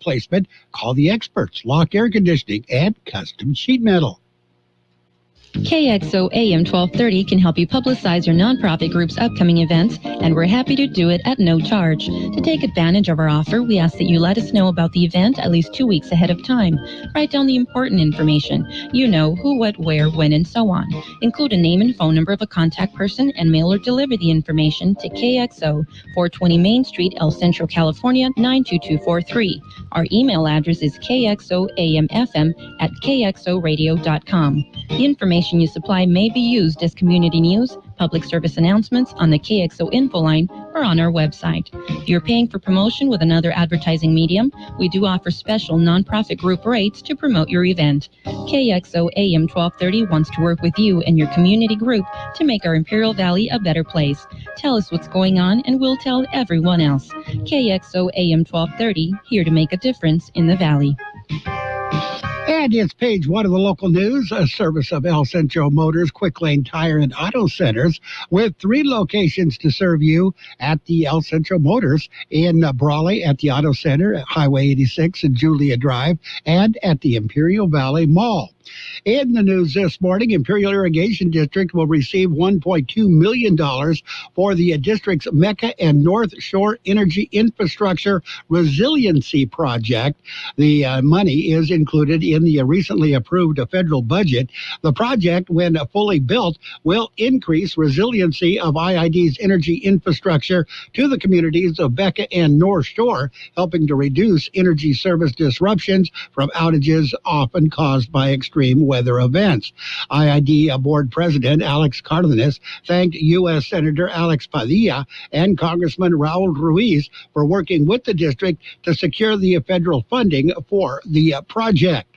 replacement, call the experts, Lock Air Conditioning and Custom Sheet Metal. Kxo AM 1230 can help you publicize your nonprofit group's upcoming events, and we're happy to do it at no charge. To take advantage of our offer, we ask that you let us know about the event at least 2 weeks ahead of time. Write down the important information. You know, who, what, where, when, and so on. Include a name and phone number of a contact person and mail or deliver the information to KXO, 420 Main Street, El Centro, California, 92243. Our email address is kxoamfm@kxoradio.com. The information you supply may be used as community news, public service announcements on the KXO info line, or on our website. If you're paying for promotion with another advertising medium, we do offer special nonprofit group rates to promote your event. KXO AM 1230 wants to work with you and your community group to make our Imperial Valley a better place. Tell us what's going on and we'll tell everyone else. KXO AM 1230, here to make a difference in the Valley. And it's page one of the local news, a service of El Centro Motors, Quick Lane Tire and Auto Centers, with 3 locations to serve you at the El Centro Motors in Brawley at the Auto Center at Highway 86 and Julia Drive, and at the Imperial Valley Mall. In the news this morning, Imperial Irrigation District will receive $1.2 million for the district's Mecca and North Shore Energy Infrastructure Resiliency Project. The money is included in the recently approved federal budget. The project, when fully built, will increase resiliency of IID's energy infrastructure to the communities of Mecca and North Shore, helping to reduce energy service disruptions from outages often caused by extreme weather events. IID Board President Alex Cardenas thanked U.S. Senator Alex Padilla and Congressman Raul Ruiz for working with the district to secure the federal funding for the project.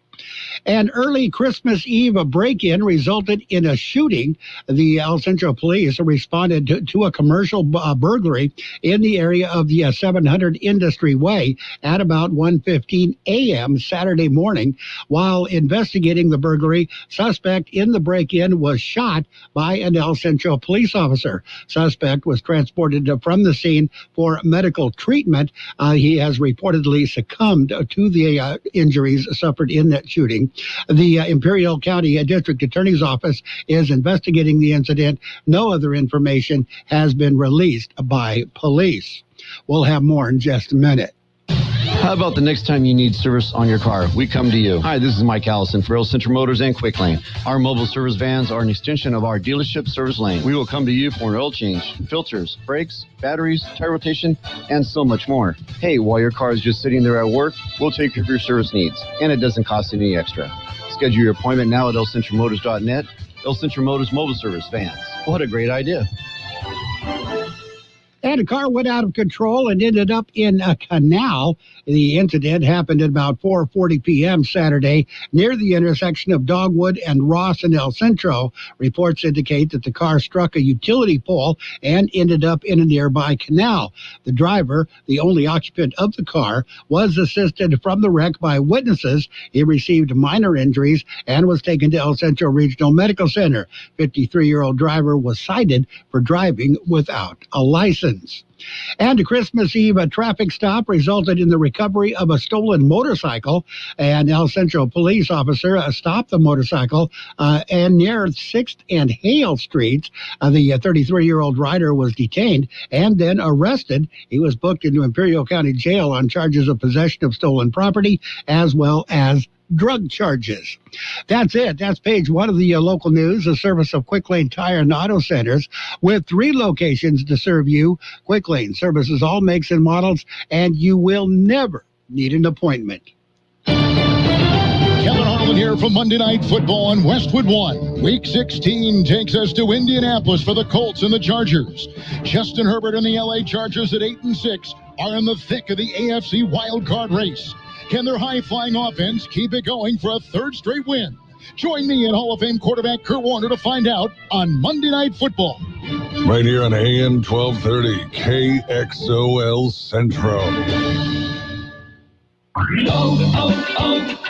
An early Christmas Eve break-in resulted in a shooting. The El Centro Police responded to a commercial burglary in the area of the 700 Industry Way at about 1:15 a.m. Saturday morning. While investigating the burglary, suspect in the break-in was shot by an El Centro police officer. Suspect was transported from the scene for medical treatment. He has reportedly succumbed to the injuries suffered in that shooting. The Imperial County District Attorney's Office is investigating the incident. No other information has been released by police. We'll have more in just a minute. How about the next time you need service on your car? We come to you. Hi, this is Mike Allison for Real Centro Motors and Quick Lane. Our mobile service vans are an extension of our dealership service lane. We will come to you for an oil change, filters, brakes, batteries, tire rotation, and so much more. Hey, while your car is just sitting there at work, we'll take care of your service needs, and it doesn't cost any extra. Schedule your appointment now at elcentromotors.net. El Centro Motors Mobile Service Vans. What a great idea. And a car went out of control and ended up in a canal. The incident happened at about 4:40 p.m. Saturday near the intersection of Dogwood and Ross and El Centro. Reports indicate that the car struck a utility pole and ended up in a nearby canal. The driver, the only occupant of the car, was assisted from the wreck by witnesses. He received minor injuries and was taken to El Centro Regional Medical Center. 53-year-old driver was cited for driving without a license. And a Christmas Eve traffic stop resulted in the recovery of a stolen motorcycle. An El Centro police officer stopped the motorcycle and near 6th and Hale Streets. The 33-year-old rider was detained and then arrested. He was booked into Imperial County Jail on charges of possession of stolen property as well as drug charges. That's it. That's page one of the local news, a service of Quick Lane Tire and Auto Centers with 3 locations to serve you. Quick Lane services all makes and models, and you will never need an appointment. Kevin Harlan here from Monday Night Football on Westwood One. Week 16 takes us to Indianapolis for the Colts and the Chargers. Justin Herbert and the LA Chargers at 8-6 are in the thick of the AFC wildcard race. Can their high-flying offense keep it going for a 3rd straight win? Join me and Hall of Fame quarterback Kurt Warner to find out on Monday Night Football. Right here on AM 1230, KXOL Centro.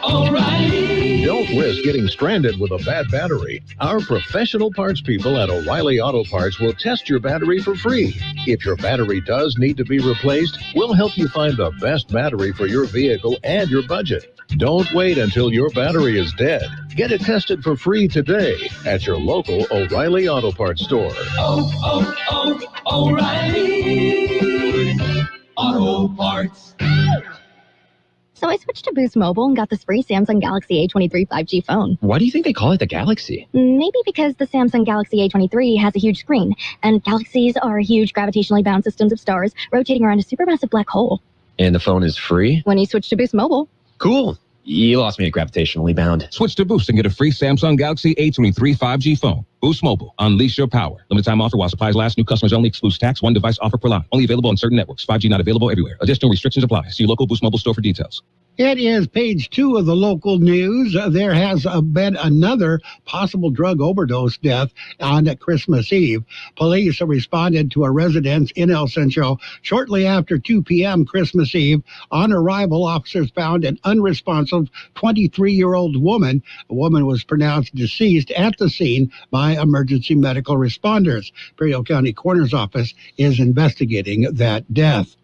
O'Reilly. Don't risk getting stranded with a bad battery. Our professional parts people at O'Reilly Auto Parts will test your battery for free. If your battery does need to be replaced, we'll help you find the best battery for your vehicle and your budget. Don't wait until your battery is dead. Get it tested for free today at your local O'Reilly Auto Parts store. O'Reilly Auto Parts. So I switched to Boost Mobile and got this free Samsung Galaxy A23 5G phone. Why do you think they call it the Galaxy? Maybe because the Samsung Galaxy A23 has a huge screen, and galaxies are huge gravitationally bound systems of stars rotating around a supermassive black hole. And the phone is free? When you switch to Boost Mobile. Cool. You lost me at gravitationally bound. Switch to Boost and get a free Samsung Galaxy A23 5G phone. Boost Mobile. Unleash your power. Limited time offer while supplies last. New customers only. Excludes tax. One device offer per line. Only available on certain networks. 5G not available everywhere. Additional restrictions apply. See your local Boost Mobile store for details. It is page 2 of the local news. There has been another possible drug overdose death on Christmas Eve. Police responded to a residence in El Centro shortly after 2 p.m. Christmas Eve. On arrival, officers found an unresponsive 23-year-old woman. The woman was pronounced deceased at the scene by emergency medical responders. Imperial County Coroner's Office is investigating that death.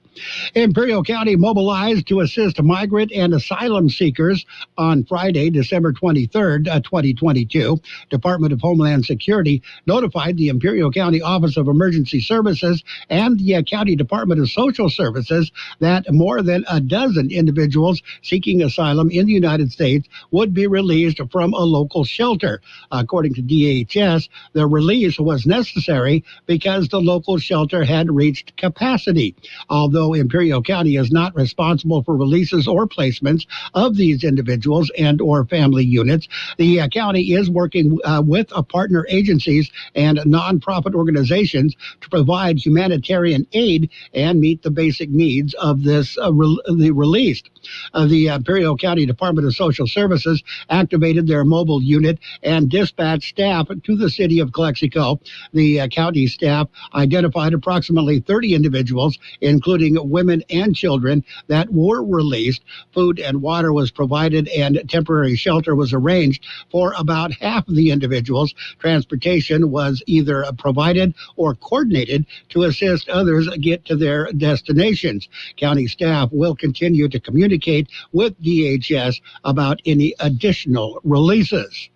Imperial County mobilized to assist migrant and asylum seekers on Friday, December 23rd, 2022. Department of Homeland Security notified the Imperial County Office of Emergency Services and the County Department of Social Services that more than a dozen individuals seeking asylum in the United States would be released from a local shelter. According to DHS, the release was necessary because the local shelter had reached capacity. Although Imperial County is not responsible for releases or placements of these individuals and or family units, the county is working with partner agencies and nonprofit organizations to provide humanitarian aid and meet the basic needs of the released. The Imperial County Department of Social Services activated their mobile unit and dispatched staff to the city of Kxo. The county staff identified approximately 30 individuals, including women and children, that were released. Food and water was provided and temporary shelter was arranged for about half of the individuals. Transportation was either provided or coordinated to assist others get to their destinations. County staff will continue to communicate with DHS about any additional releases.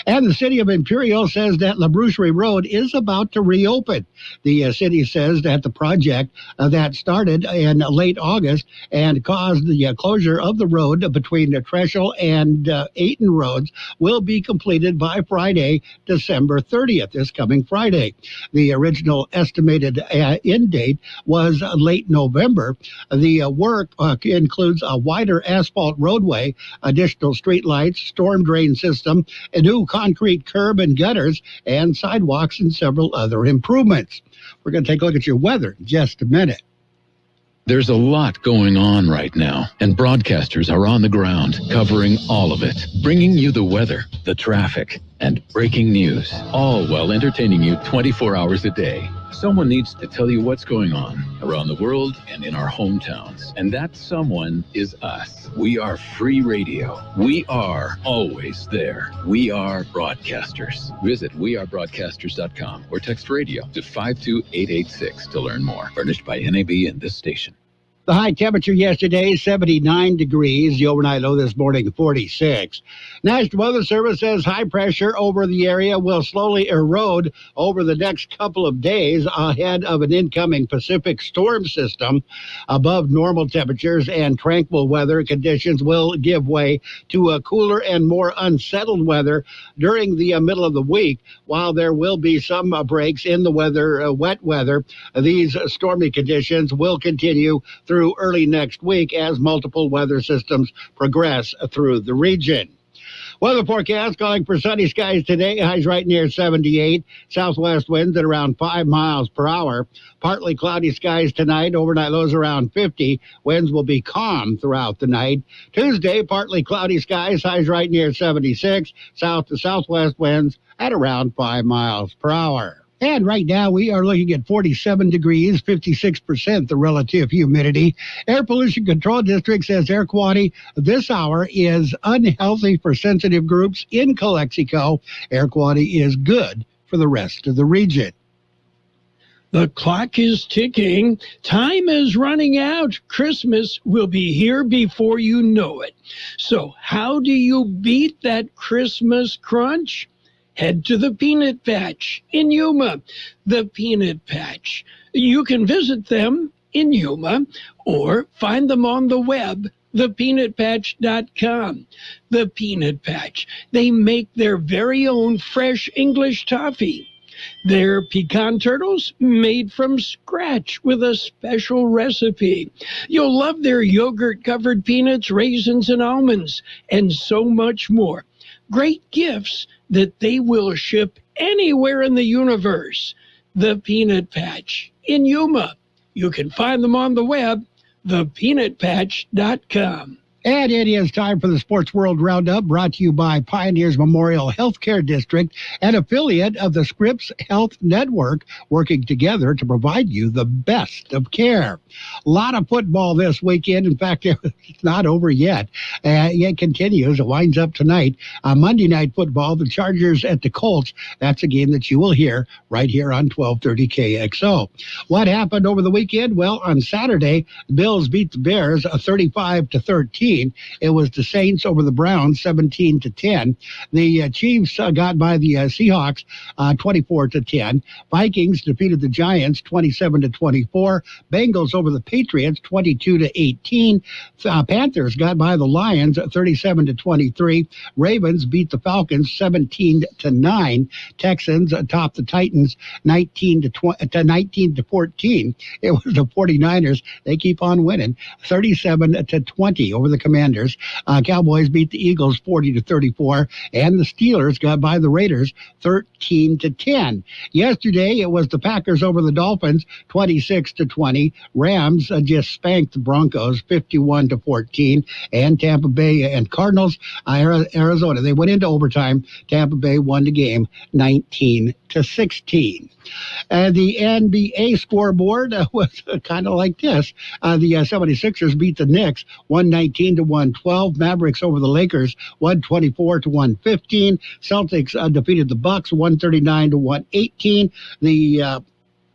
And the city of Imperial says that La Boucherie Road is about to reopen. The city says that the project that started in late August and caused the closure of the road between the Treschel and Ayton roads will be completed by Friday, December 30th, this coming Friday. The original estimated end date was late November. The work includes a wider asphalt roadway, additional street lights, storm drain system, a new concrete curb and gutters, and sidewalks, and several other improvements. We're going to take a look at your weather in just a minute. There's a lot going on right now, and broadcasters are on the ground covering all of it, bringing you the weather, the traffic, and breaking news, all while entertaining you 24 hours a day. Someone needs to tell you what's going on around the world and in our hometowns, and that someone is us. We are free radio. We are always there. We are broadcasters. Visit wearebroadcasters.com or text radio to 52886 to learn more. Furnished by NAB and this station. The high temperature yesterday, 79 degrees. The overnight low this morning, 46. National Weather Service says high pressure over the area will slowly erode over the next couple of days ahead of an incoming Pacific storm system. Above normal temperatures and tranquil weather conditions will give way to a cooler and more unsettled weather during the middle of the week. While there will be some breaks in the weather, wet weather, these stormy conditions will continue through early next week as multiple weather systems progress through the region. Weather forecast calling for sunny skies today. Highs right near 78. Southwest winds at around 5 miles per hour. Partly cloudy skies tonight. Overnight lows around 50. Winds will be calm throughout the night. Tuesday, partly cloudy skies. Highs right near 76. South to southwest winds at around 5 miles per hour. And right now we are looking at 47 degrees, 56% the relative humidity. Air Pollution Control District says air quality this hour is unhealthy for sensitive groups in Calexico. Air quality is good for the rest of the region. The clock is ticking. Time is running out. Christmas will be here before you know it. So how do you beat that Christmas crunch? Head to the Peanut Patch in Yuma. The Peanut Patch. You can visit them in Yuma or find them on the web, thepeanutpatch.com. The Peanut Patch. They make their very own fresh English toffee. Their pecan turtles made from scratch with a special recipe. You'll love their yogurt-covered peanuts, raisins, and almonds, and so much more. Great gifts that they will ship anywhere in the universe. The Peanut Patch in Yuma. You can find them on the web, thepeanutpatch.com. And it is time for the Sports World Roundup, brought to you by Pioneers Memorial Healthcare District, an affiliate of the Scripps Health Network, working together to provide you the best of care. A lot of football this weekend. In fact, it's not over yet. It continues. It winds up tonight. Monday Night Football, the Chargers at the Colts. That's a game that you will hear right here on 1230 KXO. What happened over the weekend? Well, on Saturday, the Bills beat the Bears 35-13. It was the Saints over the Browns 17-10. The Chiefs got by the Seahawks 24-10. Vikings defeated the Giants 27-24. Bengals over the Patriots 22-18. Panthers got by the Lions 37-23. Ravens beat the Falcons 17-9. Texans topped the Titans 19-14. It was the 49ers. They keep on winning 37-20 over the Commanders. Cowboys beat the Eagles 40-34, and the Steelers got by the Raiders 13-10. Yesterday, it was the Packers over the Dolphins 26-20. Rams just spanked the Broncos 51-14, and Tampa Bay and Cardinals, Arizona. They went into overtime. Tampa Bay won the game 19-16. The NBA scoreboard was kind of like this. The 76ers beat the Knicks 119-112. Mavericks over the Lakers 124-115. Celtics defeated the Bucks 139-118. The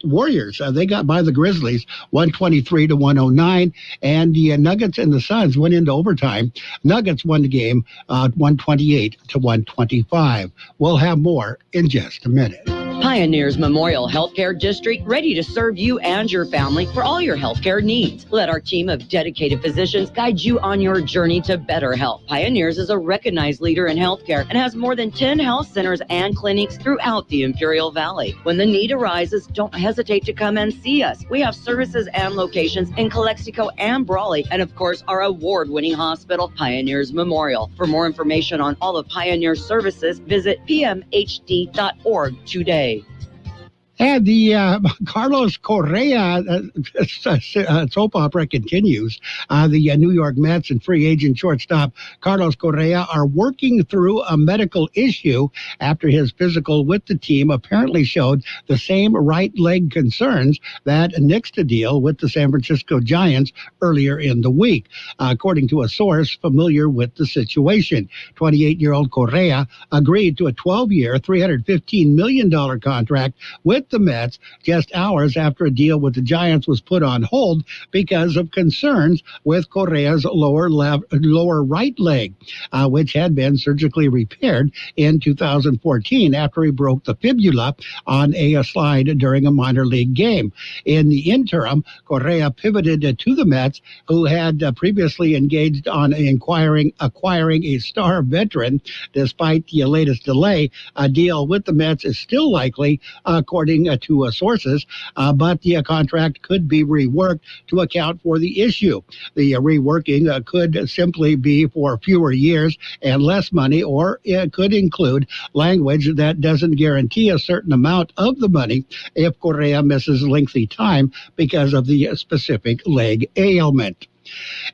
Warriors, they got by the Grizzlies 123-109, and the Nuggets and the Suns went into overtime. Nuggets won the game 128-125. We'll have more in just a minute. Pioneers Memorial Healthcare District, ready to serve you and your family for all your healthcare needs. Let our team of dedicated physicians guide you on your journey to better health. Pioneers is a recognized leader in healthcare and has more than 10 health centers and clinics throughout the Imperial Valley. When the need arises, don't hesitate to come and see us. We have services and locations in Calexico and Brawley, and of course, our award-winning hospital, Pioneers Memorial. For more information on all of Pioneers services, visit pmhd.org today. And the Carlos Correa soap opera continues. The New York Mets and free agent shortstop Carlos Correa are working through a medical issue after his physical with the team apparently showed the same right leg concerns that nixed a deal with the San Francisco Giants earlier in the week, according to a source familiar with the situation. 28-year-old Correa agreed to a 12-year, $315 million contract with the Mets just hours after a deal with the Giants was put on hold because of concerns with Correa's lower right leg, which had been surgically repaired in 2014 after he broke the fibula on a slide during a minor league game. In the interim, Correa pivoted to the Mets, who had previously engaged on acquiring a star veteran. Despite the latest delay, a deal with the Mets is still likely, according to sources, but the contract could be reworked to account for the issue. The reworking could simply be for fewer years and less money, or it could include language that doesn't guarantee a certain amount of the money if Correa misses lengthy time because of the specific leg ailment.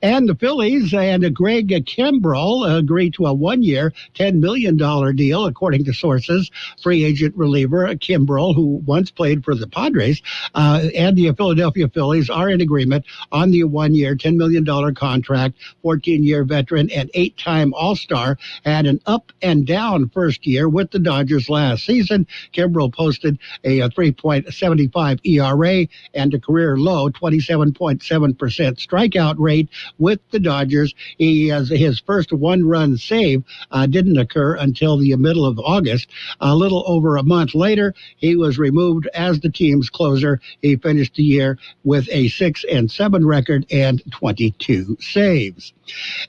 And the Phillies and Greg Kimbrell agreed to a one-year, $10 million deal, according to sources. Free agent reliever Kimbrell, who once played for the Padres, and the Philadelphia Phillies are in agreement on the one-year, $10 million contract. 14-year veteran and 8-time All-Star, had an up and down first year with the Dodgers last season. Kimbrell posted a 3.75 ERA and a career low 27.7% strikeout rate with the Dodgers. He has his first one-run save didn't occur until the middle of August. A little over a month later, he was removed as the team's closer. He finished the year with a 6-7 record and 22 saves.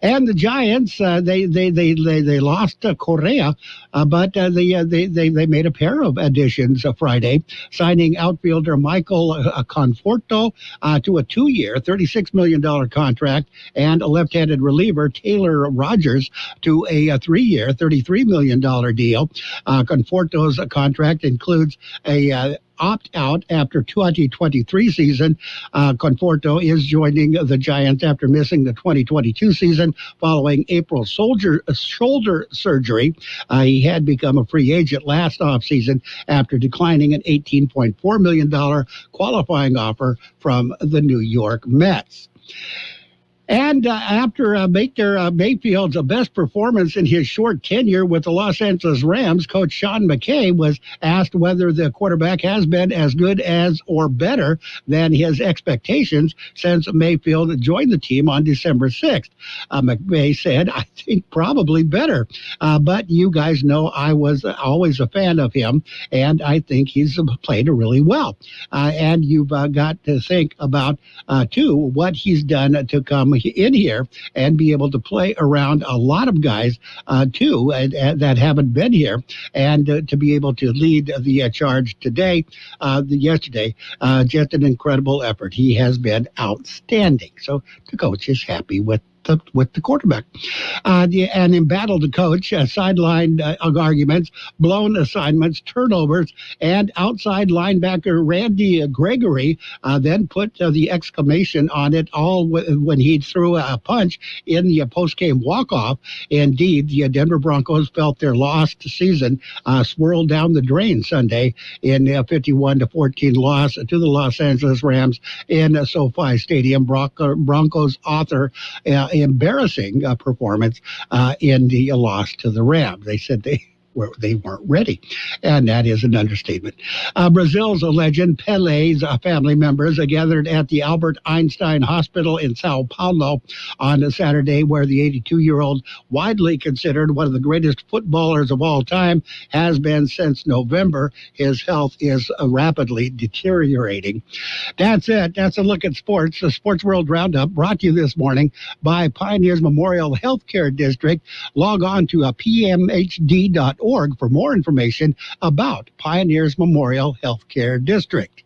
And the Giants, they lost Correa, but they made a pair of additions Friday, signing outfielder Michael Conforto to a 2-year, $36 million contract, and a left-handed reliever Taylor Rogers to a 3-year, $33 million deal. Conforto's contract includes a opt-out after 2023 season. Conforto is joining the Giants after missing the 2022 season following April shoulder surgery. He had become a free agent last offseason after declining an $18.4 million qualifying offer from the New York Mets. And after Baker Mayfield's best performance in his short tenure with the Los Angeles Rams, Coach Sean McVay was asked whether the quarterback has been as good as or better than his expectations since Mayfield joined the team on December 6th. McVay said, "I think probably better, but you guys know I was always a fan of him, and I think he's played really well." And you've got to think about, too, what he's done to come in here and be able to play around a lot of guys too that haven't been here, and to be able to lead the charge yesterday, just an incredible effort. He has been outstanding. So the coach is happy with the quarterback. And embattled the coach, sideline arguments, blown assignments, turnovers, and outside linebacker Randy Gregory then put the exclamation on it all when he threw a punch in the postgame walk-off. Indeed, the Denver Broncos felt their lost season swirled down the drain Sunday in a 51-14 loss to the Los Angeles Rams in SoFi Stadium. Broncos author embarrassing performance in the loss to the Rams. They said they weren't ready, and that is an understatement. Brazil's legend Pele's family members gathered at the Albert Einstein Hospital in Sao Paulo on Saturday, where the 82-year-old, widely considered one of the greatest footballers of all time, has been since November. His health is rapidly deteriorating. That's it. That's a look at sports. The Sports World Roundup brought to you this morning by Pioneers Memorial Healthcare District. Log on to pmhd.org for more information about Pioneers Memorial Healthcare District.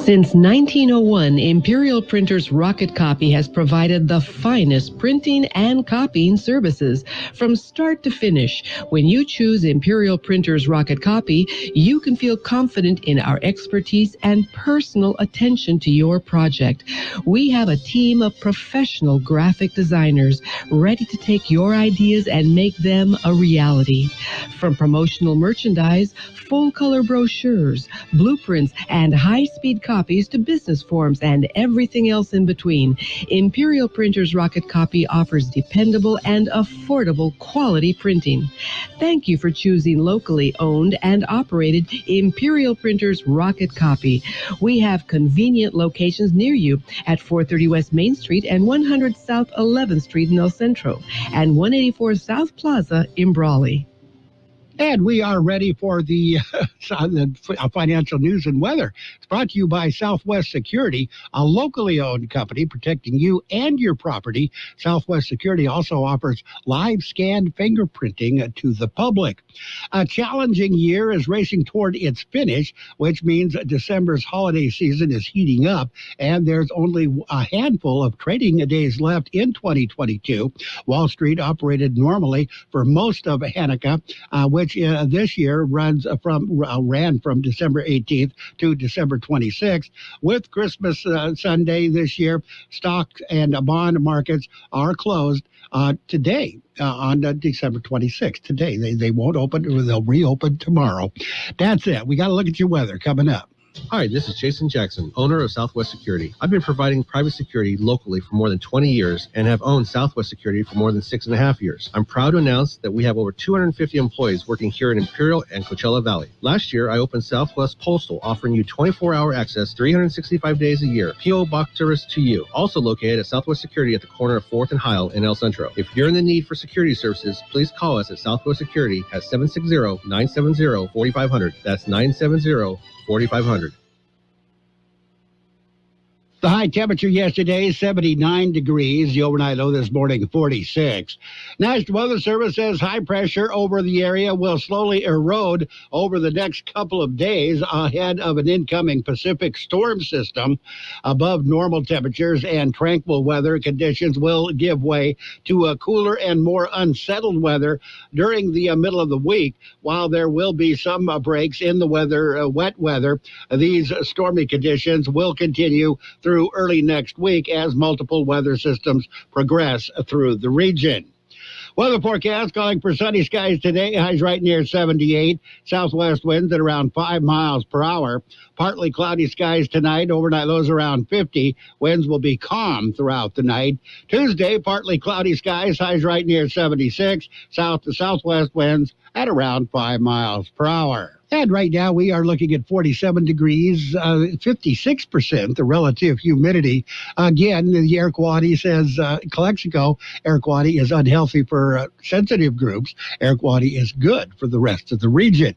Since 1901, Imperial Printers Rocket Copy has provided the finest printing and copying services from start to finish. When you choose Imperial Printers Rocket Copy, you can feel confident in our expertise and personal attention to your project. We have a team of professional graphic designers ready to take your ideas and make them a reality. From promotional merchandise, full-color brochures, blueprints, and high-speed copies to business forms and everything else in between, Imperial Printers Rocket Copy offers dependable and affordable quality printing. Thank you for choosing locally owned and operated Imperial Printers Rocket Copy. We have convenient locations near you at 430 West Main Street and 100 South 11th Street in El Centro and 184 South Plaza in Brawley. And we are ready for the financial news and weather. It's brought to you by Southwest Security, a locally owned company protecting you and your property. Southwest Security also offers live scan fingerprinting to the public. A challenging year is racing toward its finish, which means December's holiday season is heating up, and there's only a handful of trading days left in 2022. Wall Street operated normally for most of Hanukkah, which which this year ran from December 18th to December 26th. With Christmas Sunday this year, stock and bond markets are closed today on December 26th. Today, they won't open, they'll reopen tomorrow. That's it. We got to look at your weather coming up. Hi, this is Jason Jackson, owner of Southwest Security. I've been providing private security locally for more than 20 years and have owned Southwest Security for more than 6.5 years. I'm proud to announce that we have over 250 employees working here in Imperial and Coachella Valley. Last year, I opened Southwest Postal, offering you 24-hour access 365 days a year. P.O. Box service to you. Also located at Southwest Security at the corner of 4th and Heil in El Centro. If you're in the need for security services, please call us at Southwest Security at 760-970-4500. That's 970-4500. The high temperature yesterday, 79 degrees. The overnight low this morning, 46. National Weather Service says high pressure over the area will slowly erode over the next couple of days ahead of an incoming Pacific storm system. Above normal temperatures and tranquil weather conditions will give way to a cooler and more unsettled weather during the middle of the week. While there will be some breaks in the weather, wet weather, these stormy conditions will continue through early next week as multiple weather systems progress through the region. Weather forecast calling for sunny skies today. Highs right near 78. Southwest winds at around 5 miles per hour. Partly cloudy skies tonight. Overnight lows around 50. Winds will be calm throughout the night. Tuesday, partly cloudy skies. Highs right near 76. South to southwest winds at around 5 miles per hour. And right now we are looking at 47 degrees, 56% the relative humidity. Again, the air quality says Calexico air quality is unhealthy for sensitive groups. Air quality is good for the rest of the region.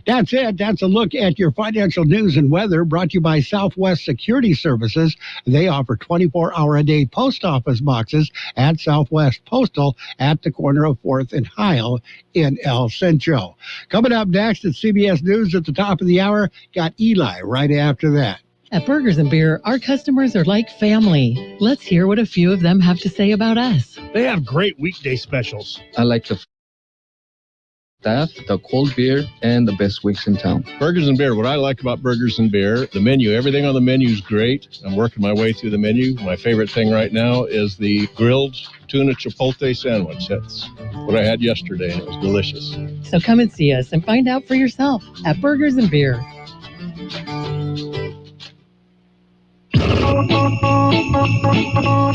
That's it. That's a look at your financial news and weather brought to you by Southwest Security Services. They offer 24-hour-a-day post office boxes at Southwest Postal at the corner of 4th and Heil in El Centro. Coming up next at CBS News at the top of the hour, got Eli right after that. At Burgers and Beer, our customers are like family. Let's hear what a few of them have to say about us. They have great weekday specials. I like the staff, the cold beer, and the best weeks in town. Burgers and Beer, what I like about Burgers and Beer, the menu, everything on the menu is great. I'm working my way through the menu. My favorite thing right now is the grilled tuna chipotle sandwich. That's what I had yesterday, and it was delicious. So come and see us and find out for yourself at Burgers and Beer.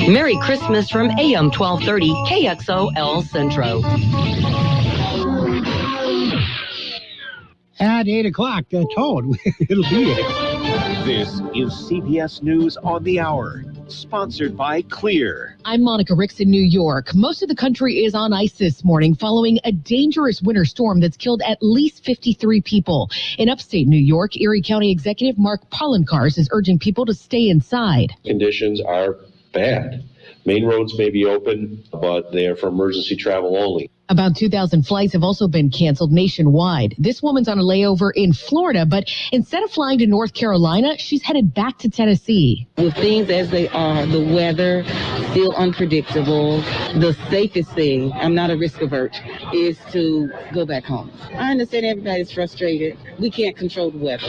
Merry Christmas from AM 1230 KXO El Centro. At 8 o'clock, Toad, it'll be it. This is CBS News on the Hour, sponsored by Clear. I'm Monica Ricks in New York. Most of the country is on ice this morning following a dangerous winter storm that's killed at least 53 people. In upstate New York, Erie County Executive Mark Poloncarz is urging people to stay inside. Conditions are bad. Main roads may be open, but they are for emergency travel only. About 2,000 flights have also been canceled nationwide. This woman's on a layover in Florida, but instead of flying to North Carolina, she's headed back to Tennessee. With things as they are, the weather still unpredictable, the safest thing, I'm not a risk avert, is to go back home. I understand everybody's frustrated. We can't control the weather.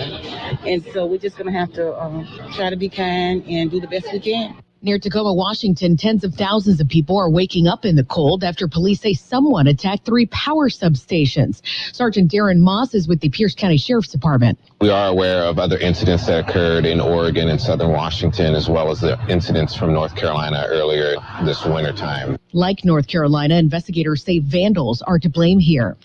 And so we're just going to have to try to be kind and do the best we can. Near Tacoma, Washington, tens of thousands of people are waking up in the cold after police say someone attacked 3 power substations. Sergeant Darren Moss is with the Pierce County Sheriff's Department. We are aware of other incidents that occurred in Oregon and southern Washington, as well as the incidents from North Carolina earlier this wintertime. Like North Carolina, investigators say vandals are to blame here.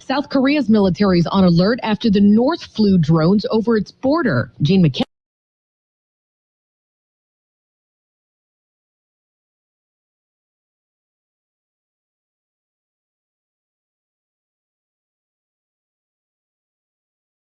South Korea's military is on alert after the North flew drones over its border. Gene McKenna.